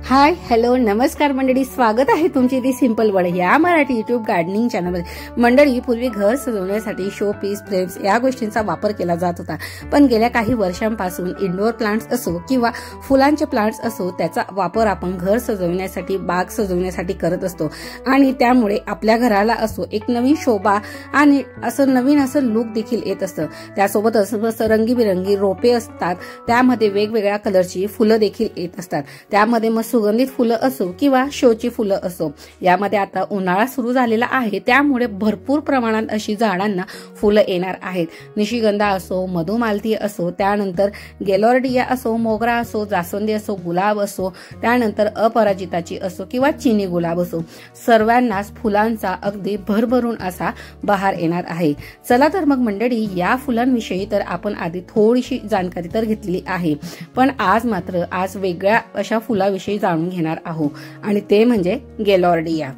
Hi hello नमस्कार मंडळी, स्वागत आहे तुमची दी सिंपल वर्ल्ड या मराठी युट्यूब गार्डनिंग चॅनलमध्ये। मंडळी, पूर्वी घर सजवण्यासाठी शो पीस, फ्रेम्स या गोष्टींचा वापर केला जात होता, पण गेल्या काही वर्षांपासून इंडोर प्लांट्स असो किंवा फुलांचे प्लांट्स असो त्याचा वापर आपण घर सजवण्यासाठी, बाग सजवण्यासाठी करत असतो आणि त्यामुळे आपल्या घराला असो एक नवीन शोभा आणि असं नवीन असं लुक देखील येत असतं। त्यासोबतच रंगीबिरंगी रोपे असतात, त्यामध्ये वेगवेगळ्या कलरची फुलं देखील येत असतात, त्यामध्ये मग सुगंधित फुलं असो किंवा शोची फुलं असो। यामध्ये आता उन्हाळा सुरू झालेला आहे, त्यामुळे भरपूर प्रमाणात अशी झाडांना फुलं येणार आहेत। निशिगंधा असो, मधुमालती असो, त्यानंतर गेलॉर्डिया असो, मोगरा असो, जास्वंदी असो, गुलाब असो, त्यानंतर अपराजिताची असो किंवा चिनी गुलाब असो, सर्वांनाच फुलांचा अगदी भरभरून असा बहार येणार आहे। चला तर मग मंडळी, या फुलांविषयी तर आपण आधी थोडीशी जाणकारी तर घेतली आहे, पण आज वेगळ्या अशा फुलाविषयी जाणून घेणार आहोत आणि ते म्हणजे गेलॉर्डिया।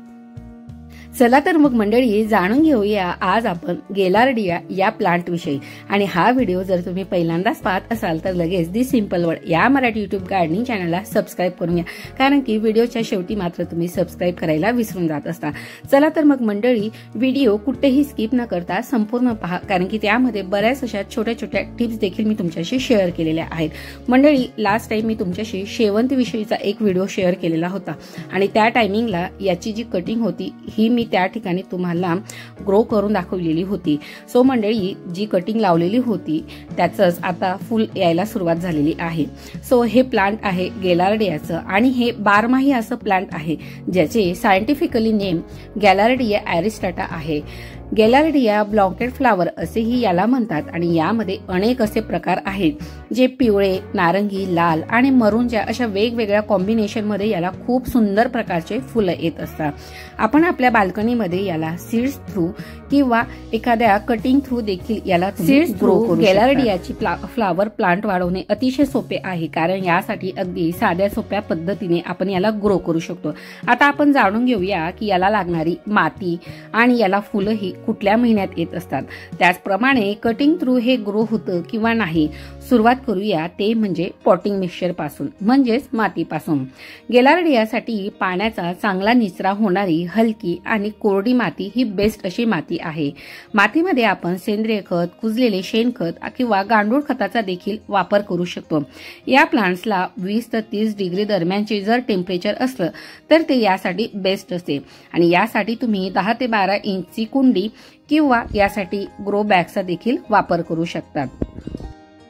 चला तर मग मंडळी, जाणून घेऊया आज आपण गेलार्डिया या प्लांट विषयी। आणि हा व्हिडिओ जर तुम्ही पहिल्यांदाच पाहत असाल तर लगेच दी सिंपल वर्ल्ड या मराठी युट्यूब गार्डनिंग चॅनलला सबस्क्राईब करून घ्या, कारण की व्हिडिओच्या शेवटी मात्र तुम्ही सबस्क्राईब करायला विसरून जात असता। चला तर मग मंडळी, व्हिडिओ कुठेही स्किप न करता संपूर्ण पहा, कारण की त्यामध्ये बऱ्याच अशा छोट्या छोट्या टिप्स देखील मी तुमच्याशी शेअर केलेल्या आहेत। मंडळी, लास्ट टाइम मी तुमच्याशी शेवंती विषयीचा एक व्हिडिओ शेअर केलेला होता आणि त्या टायमिंगला याची जी कटिंग होती ही मी त्या ठिकाणी तुम्हाला ग्रो करून दाखवलेली होती। सो मंडळी, जी कटिंग लावलेली होती त्याचंच आता फुल यायला सुरुवात झालेली आहे। सो हे प्लांट आहे गेलार्डियाचं आणि हे बारमाही असं प्लांट आहे, ज्याचे सायंटिफिकली नेम गॅलार्डिया एरिस्टाटा आहे। गेलार्डिया ब्लॉकेट फ्लावर असेही याला म्हणतात आणि यामध्ये अनेक असे प्रकार आहेत, जे पिवळे, नारंगी, लाल आणि मरूनच्या अशा वेगवेगळ्या कॉम्बिनेशन मध्ये याला खूप सुंदर प्रकारचे फुलं येत असतात। आपण आपल्या बाल्कनीमध्ये याला सीड्स थ्रू किंवा एखाद्या कटिंग थ्रू देखील याला सीड्स ग्रो करू। गेलार्डियाची फ्लावर प्लांट वाढवणे अतिशय सोपे आहे, कारण यासाठी अगदी साध्या सोप्या पद्धतीने आपण याला ग्रो करू शकतो। आता आपण जाणून घेऊया की याला लागणारी माती आणि याला फुलंही कुठल्या महिन्यात येत असतात, त्याचप्रमाणे कटिंग थ्रू हे ग्रो होतं किंवा नाही। सुरुवात करूया ते म्हणजे पॉटिंग मिक्सचर पासून, म्हणजेच मातीपासून। गेलार्डियासाठी पाण्याचा चांगला निचरा होणारी हलकी आणि कोरडी माती ही बेस्ट अशी माती आहे। मातीमध्ये आपण सेंद्रिय खत, कुजलेले शेणखत किंवा गांडूळ खताचा देखील वापर करू शकतो। या प्लांट्सला 20 ते 30 डिग्री दरम्यानचे जर टेम्परेचर असलं तर ते यासाठी बेस्ट असते आणि यासाठी तुम्ही 10 ते 12 इंचची कुंडी किंवा यासाठी ग्रो बॅगचा देखील वापर करू शकतात।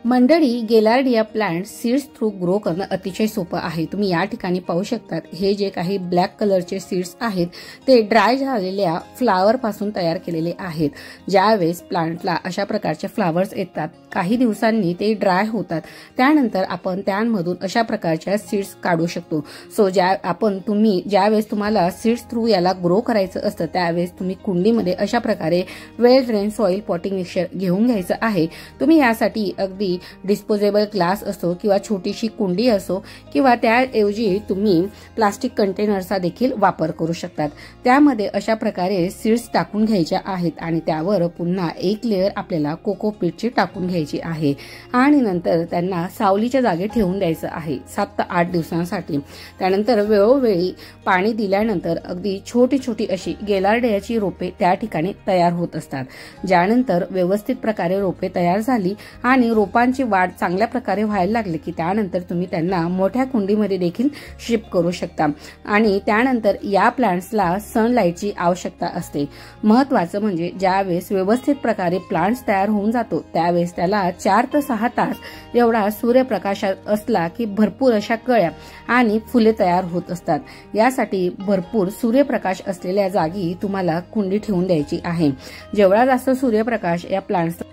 मंडळी, गेलार्डिया प्लांट सीड्स थ्रू ग्रो करणं अतिशय सोपं आहे। तुम्ही या ठिकाणी पाहू शकतात, हे जे काही ब्लॅक कलरचे सीड्स आहेत ते ड्राय झालेल्या फ्लावर पासून तयार केलेले आहेत। ज्यावेळेस प्लांटला अशा प्रकारचे फ्लावर्स येतात, काही दिवसांनी ते ड्राय होतात, त्यानंतर आपण त्यांमधून अशा प्रकारच्या सीड्स काढू शकतो। सो ज्यावेळेस तुम्हाला सीड्स थ्रू याला ग्रो करायचं असतं, त्यावेळेस तुम्ही कुंडीमध्ये अशा प्रकारे वेल ड्रेन सॉइल पॉटिंग मिक्सचर घेऊन घ्यायचं आहे। तुम्ही यासाठी अगदी डिस्पोजेबल ग्लास असो किंवा छोटीशी कुंडी असो किंवा त्याऐवजी तुम्ही प्लास्टिक कंटेनरचा देखील वापर करू शकतात। त्यामध्ये अशा प्रकारे सीड्स टाकून घ्यायच्या आहेत आणि त्यावर पुन्हा एक लेअर आपल्याला कोकोपीटची टाकून घ्यायची आहे आणि नंतर त्यांना सावलीच्या जागी ठेवून द्यायचं आहे 7 ते 8 दिवसांसाठी। त्यानंतर वेळोवेळी पाणी दिल्यानंतर अगदी छोटी छोटी अशी गेलार्डियाची रोपे त्या ठिकाणी तयार होत असतात। ज्यानंतर व्यवस्थित प्रकारे रोपे तयार झाली आणि रोपांची वाढ चांगल्या प्रकारे व्हायला लागली की त्यानंतर तुम्ही त्यांना मोठ्या कुंडीमध्ये देखील शिफ्ट करू शकता आणि त्यानंतर या प्लांट्सला सनलाईटची आवश्यकता असते। महत्वाचं म्हणजे ज्यावेळेस व्यवस्थित प्रकारे प्लांट्स तयार होऊन जातो त्यावेळेस त्याला 4 ते 6 तास एवढा सूर्यप्रकाश असला की भरपूर अशा कळ्या आणि फुले तयार होत असतात। यासाठी भरपूर सूर्यप्रकाश असलेल्या जागी तुम्हाला कुंडी ठेवून द्यायची आहे। जेवढा जास्त सूर्यप्रकाश या प्लांट्स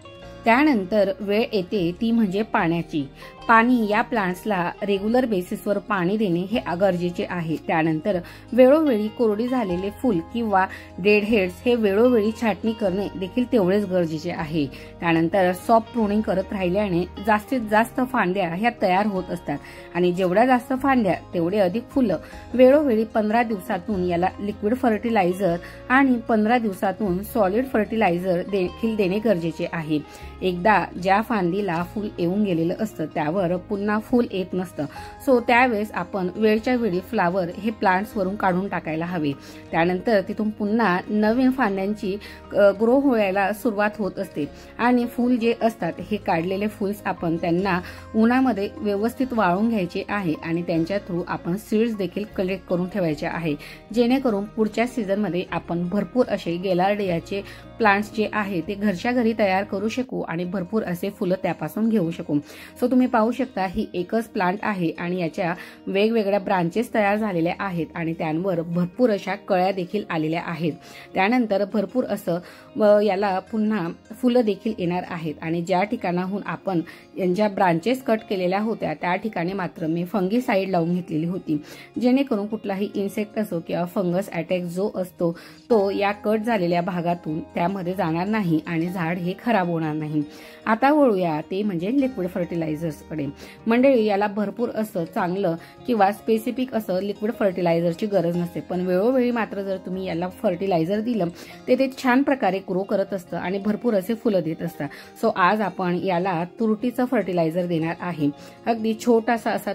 त्यानंतर वेळ येते ती म्हणजे पाण्याची। पाणी या प्लांट्सला रेग्युलर बेसिसवर पाणी देणे हे गरजेचे आहे। त्यानंतर वेळोवेळी कोरडी झालेले फूल किंवा डेड हेड्स हे वेळोवेळी छाटणी करणे देखील तेवढेच गरजेचे आहे। त्यानंतर सॉफ्ट प्रूनिंग करत राहिल्याने जास्तीत जास्त फांद्या ह्या तयार होत असतात आणि जेवढ्या जास्त फांद्या तेवढे अधिक फुलं। वेळोवेळी 15 दिवसातून याला लिक्विड फर्टिलायझर आणि 15 दिवसातून सॉलिड फर्टिलायझर देखील देणे गरजेचे आहे। एकदा ज्या फांदीला फूल येऊन गेलेलं असतं त्यावर झाल्यावर पुन्हा फूल येत नसतं. सो त्यावेळेस आपण वेळच्या वेळी फ्लावर हे प्लांट्स वरून काढून टाकायला हवे. त्यानंतर तिथून पुन्हा नवीन फांद्यांची ग्रो व्हायला सुरुवात होत असते आणि फूल जे असतात हे काढलेले फूल्स आपण त्यांना उन्हामध्ये व्यवस्थित वाळून घ्यायचे आहे आणि त्यांच्या थ्रू आपण सीड्स देखील कलेक्ट करून ठेवायचे आहे, जेणेकरून पुढच्या सीझनमध्ये आपण भरपूर असे गेलार्डियाचे प्लांट्स जे आहे ते घरच्या घरी तयार करू शकू आणि भरपूर असे फुलं त्यापासून घेऊ शकू. सो तुम्ही पाहू शकता ही एकच प्लांट आहे आणि याच्या वेगवेगळ्या ब्रांचेस तयार झालेल्या आहेत आणि त्यांवर भरपूर अशा कळ्या देखील आलेल्या आहेत. त्यानंतर भरपूर असं याला पुन्हा फुलं देखील येणार आहेत आणि ज्या ठिकाणाहून आपण यांच्या ब्रांचेस कट केलेल्या होत्या त्या ठिकाणी मात्र मी फंगीसाइड लावून घेतलेली होती, जेणेकरून कुठलाही इन्सेक्ट असो किंवा फंगस अटॅक जो असतो तो या कट झालेल्या भागातून त्यामध्ये जाणार नाही आणि झाड हे खराब होणार नाही. आता वळूया ते म्हणजे लिक्विड फर्टिलायझर्सकडे. मंडळी, याला भरपूर असं चांगलं किंवा स्पेसिफिक असं लिक्विड फर्टिलायझरची गरज नसते, पण वेळोवेळी मात्र जर तुम्ही याला फर्टिलायझर दिलं तर ते छान प्रकारे ग्रो करत असतं आणि भरपूर असे फुलं देत असतात. सो आज आपण याला तुरटीचं फर्टिलायझर देणार आहे. अगदी छोटासा असा.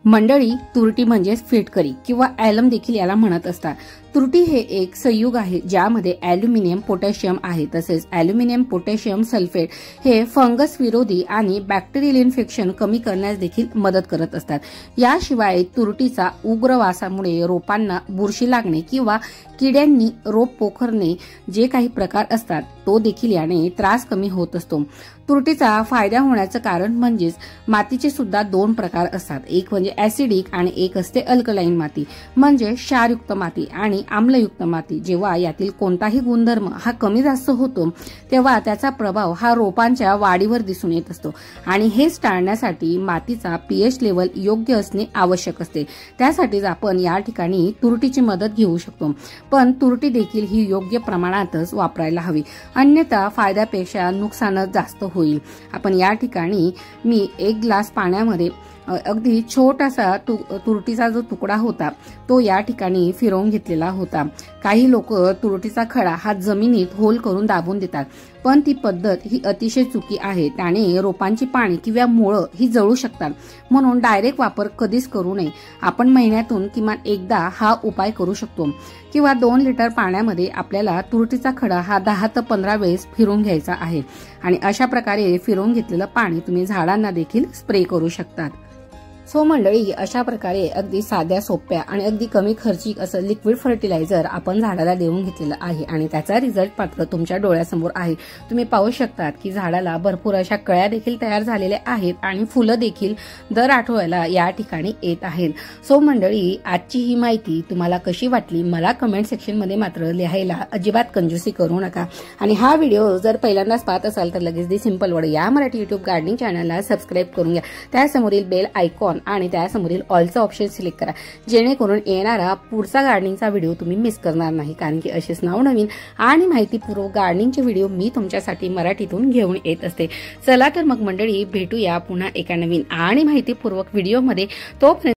मंडळी, तुरटी म्हणजे फिटकरी किंवा ॲलम देखील याला म्हणत असतात. तुरटी हे एक संयुग आहे ज्यामध्ये ॲल्युमिनियम, पोटॅशियम आहे. तसेच ॲल्युमिनियम, पोटॅशियम सल्फेट हे फंगस विरोधी आणि बॅक्टेरियल इन्फेक्शन कमी करण्यास देखील मदत करत असतात. याशिवाय तुरटीचा उग्र वासामुळे रोपांना बुरशी लागणे किंवा किड्यांनी रोप पोखरणे जे काही प्रकार असतात तो देखील याने त्रास कमी होत असतो. तुरटीचा फायदा होण्याचं कारण म्हणजेच मातीचे सुद्धा दोन प्रकार असतात. एक म्हणजे ऍसिडिक आणि एक असते अल्कलाइन माती, म्हणजे क्षारयुक्त माती आणि आम्लयुक्त माती. जेव्हा यातील कोणताही गुणधर्म हा कमी जास्त होतो तेव्हा त्याचा प्रभाव हा रोपांच्या वाढीवर दिसून येत असतो आणि हे टाळण्यासाठी मातीचा पीएच लेवल योग्य असणे आवश्यक असते. त्यासाठीच आपण या ठिकाणी तुरटीची मदत घेऊ शकतो, पण तुरटी देखील ही योग्य प्रमाणातच वापरायला हवी, अन्यथा फायद्यापेक्षा नुकसानच जास्त होईल. आपण या ठिकाणी मी 1 ग्लास पाण्यामध्ये अगदी छोटासा तुरटीचा जो तुकडा होता तो या ठिकाणी फिरवून घेतलेला होता. काही लोक तुरटीचा खडा हा जमिनीत होल करून दाबून देतात, पण ती पद्धत ही अतिशय चुकी आहे. त्याने रोपांची पाने किंवा मुळं ही जळू शकतात, म्हणून डायरेक्ट वापर कधीच करू नये. आपण महिन्यातून किमान एकदा हा उपाय करू शकतो किंवा 2 लिटर पाण्यामध्ये आपल्याला तुरटीचा खडा हा 10 ते 15 वेळेस फिरवून घ्यायचा आहे आणि अशा प्रकारे फिरवून घेतलेलं पाणी तुम्ही झाडांना देखील स्प्रे करू शकतात. सो मंडळी, अशा प्रकारे अगदी साध्या सोप्या आणि अगदी कमी खर्चिक असं लिक्विड फर्टिलायझर आपण झाडाला देऊन घेतलेलं आहे आणि त्याचा रिझल्ट मात्र तुमच्या डोळ्यासमोर आहे. तुम्ही पाहू शकतात की झाडाला भरपूर अशा कळ्या देखील तयार झालेल्या आहेत आणि फुलं देखील दर आठवड्याला या ठिकाणी येत आहेत. सो मंडळी, आजची ही माहिती तुम्हाला कशी वाटली मला कमेंट सेक्शन मध्ये मात्र लिहायला अजिबात कंजूसी करू नका आणि हा व्हिडिओ जर पहिल्यांदाच पाहत असाल तर लगेच दी सिंपल वर्ड या मराठी युट्यूब गार्डनिंग चॅनलला सबस्क्राईब करून घ्या. त्यासमोरील बेल आयकॉन आणि त्यासमोरील ऑलचा ऑप्शन सिलेक्ट करा, जेणेकरून येणारा पुढचा गार्डनिंगचा व्हिडिओ तुम्ही मिस करणार नाही, कारण की असेच नवनवीन आणि माहितीपूर्वक गार्डनिंगचे व्हिडिओ मी तुमच्यासाठी मराठीतून घेऊन येत असते. चला तर मग मंडळी, भेटूया पुन्हा एका नवीन आणि माहितीपूर्वक व्हिडिओमध्ये. तोपर्यंत